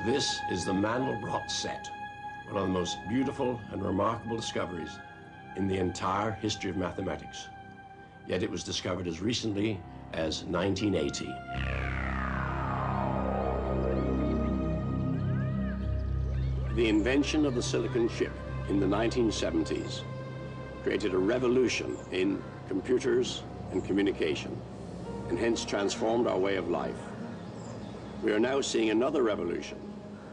This is the Mandelbrot set, one of the most beautiful and remarkable discoveries in the entire history of mathematics. Yet it was discovered as recently as 1980. The invention of the silicon chip in the 1970s created a revolution in computers and communication, and hence transformed our way of life. We are now seeing another revolution,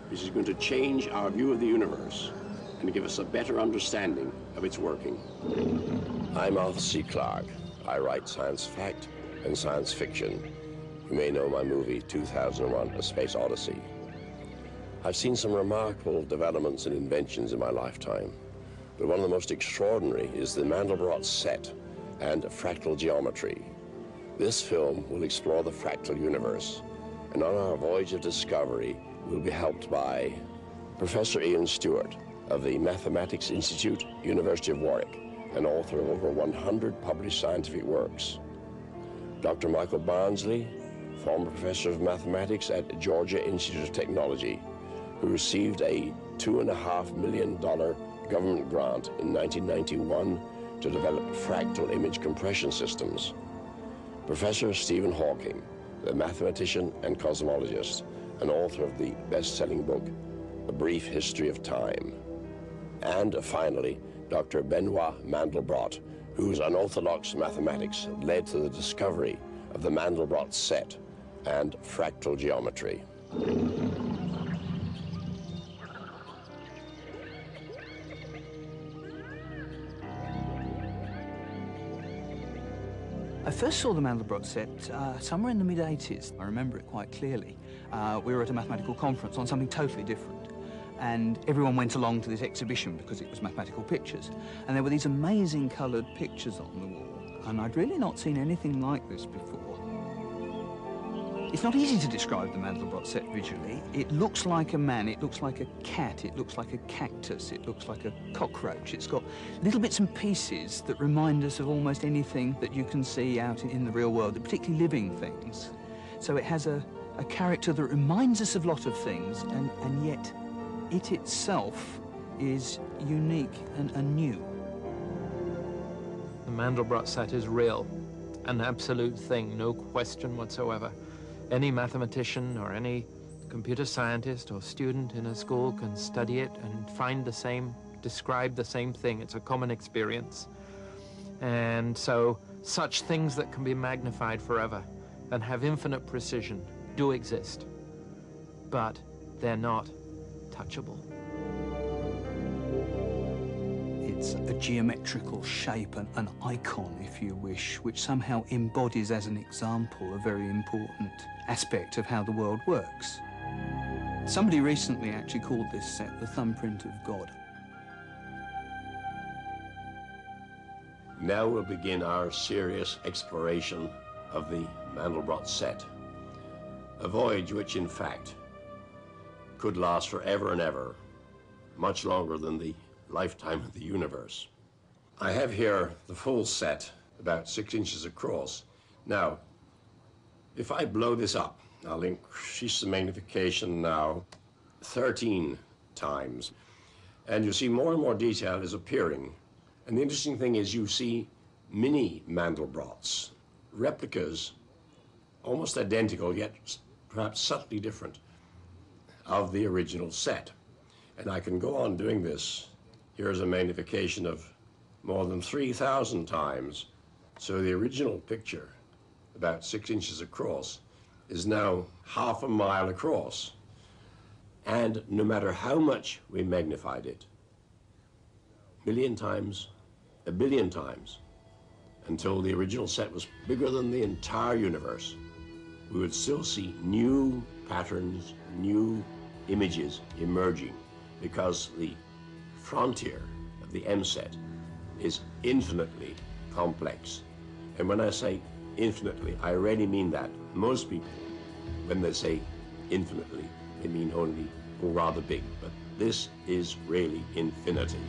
which is going to change our view of the universe and give us a better understanding of its working. I'm Arthur C. Clarke. I write science fact and science fiction. You may know my movie 2001: A Space Odyssey. I've seen some remarkable developments and inventions in my lifetime, but one of the most extraordinary is the Mandelbrot set and fractal geometry. This film will explore the fractal universe, and on our voyage of discovery, we'll be helped by Professor Ian Stewart of the Mathematics Institute, University of Warwick, and author of over 100 published scientific works. Dr. Michael Barnsley, former professor of mathematics at Georgia Institute of Technology, who received a $2.5 million government grant in 1991 to develop fractal image compression systems. Professor Stephen Hawking, the mathematician and cosmologist, and author of the best-selling book, A Brief History of Time. And finally, Dr. Benoit Mandelbrot, whose unorthodox mathematics led to the discovery of the Mandelbrot set and fractal geometry. I first saw the Mandelbrot set somewhere in the mid-80s. I remember it quite clearly. We were at a mathematical conference on something totally different, and everyone went along to this exhibition because it was mathematical pictures. And there were these amazing coloured pictures on the wall, and I'd really not seen anything like this before. It's not easy to describe the Mandelbrot set visually. It looks like a man, it looks like a cat, it looks like a cactus, it looks like a cockroach. It's got little bits and pieces that remind us of almost anything that you can see out in the real world, particularly living things. So it has a character that reminds us of a lot of things, and yet it itself is unique and new. The Mandelbrot set is real, an absolute thing, no question whatsoever. Any mathematician or any computer scientist or student in a school can study it and find the same, describe the same thing. It's a common experience. And so such things that can be magnified forever and have infinite precision do exist, but they're not touchable. It's a geometrical shape, an icon, if you wish, which somehow embodies as an example a very important aspect of how the world works. Somebody recently actually called this set the thumbprint of God. Now we'll begin our serious exploration of the Mandelbrot set, a voyage which, in fact, could last forever and ever, much longer than the lifetime of the universe. I have here the full set, about 6 inches across. Now, if I blow this up, I'll increase the magnification now 13 times, and you'll see more and more detail is appearing. And the interesting thing is you see mini Mandelbrots, replicas, almost identical, yet perhaps subtly different, of the original set. And I can go on doing this. Here's a magnification of more than 3,000 times. So the original picture, about 6 inches across, is now half a mile across. And no matter how much we magnified it, a million times, a billion times, until the original set was bigger than the entire universe, we would still see new patterns, new images emerging, because the frontier of the M set is infinitely complex. And when I say infinitely, I really mean that. Most people, when they say infinitely, they mean only, or rather big, but this is really infinity.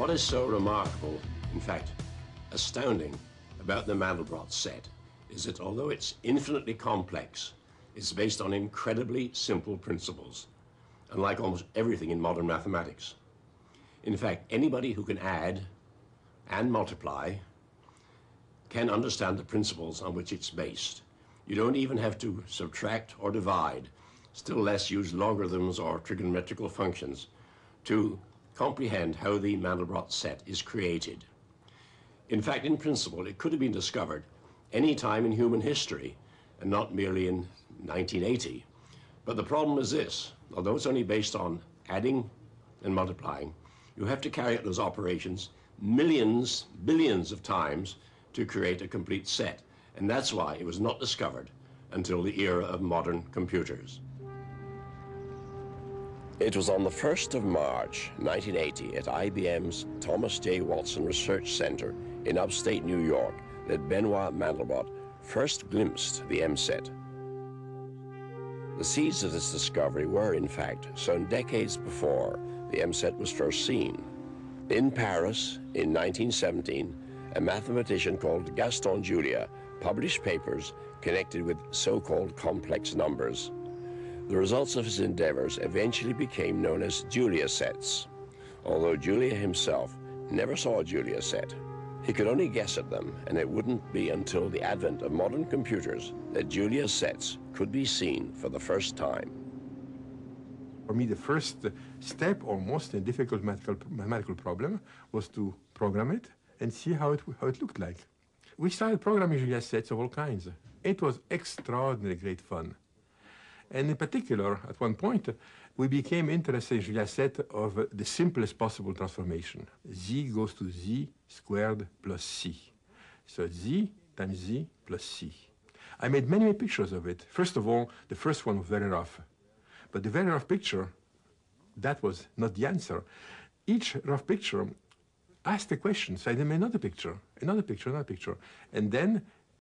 What is so remarkable, in fact, astounding, about the Mandelbrot set is that although it's infinitely complex, it's based on incredibly simple principles, unlike almost everything in modern mathematics. In fact, anybody who can add and multiply can understand the principles on which it's based. You don't even have to subtract or divide, still less use logarithms or trigonometrical functions to comprehend how the Mandelbrot set is created. In fact, in principle, it could have been discovered any time in human history and not merely in 1980. But the problem is this: although it's only based on adding and multiplying, you have to carry out those operations millions, billions of times to create a complete set. And that's why it was not discovered until the era of modern computers. It was on the 1st of March, 1980, at IBM's Thomas J. Watson Research Center in upstate New York that Benoit Mandelbrot first glimpsed the M-set. The seeds of this discovery were, in fact, sown decades before the M-set was first seen. In Paris, in 1917, a mathematician called Gaston Julia published papers connected with so-called complex numbers. The results of his endeavors eventually became known as Julia sets, although Julia himself never saw a Julia set. He could only guess at them, and it wouldn't be until the advent of modern computers that Julia sets could be seen for the first time. For me, the first step, almost in a difficult mathematical problem, was to program it and see how it looked like. We started programming Julia sets of all kinds. It was extraordinarily great fun. And in particular, at one point, we became interested in Julia set of the simplest possible transformation. Z goes to Z squared plus C. So Z times Z plus C. I made many pictures of it. First of all, the first one was very rough. But the very rough picture, that was not the answer. Each rough picture asked a question, so I made another picture, another picture, another picture. And then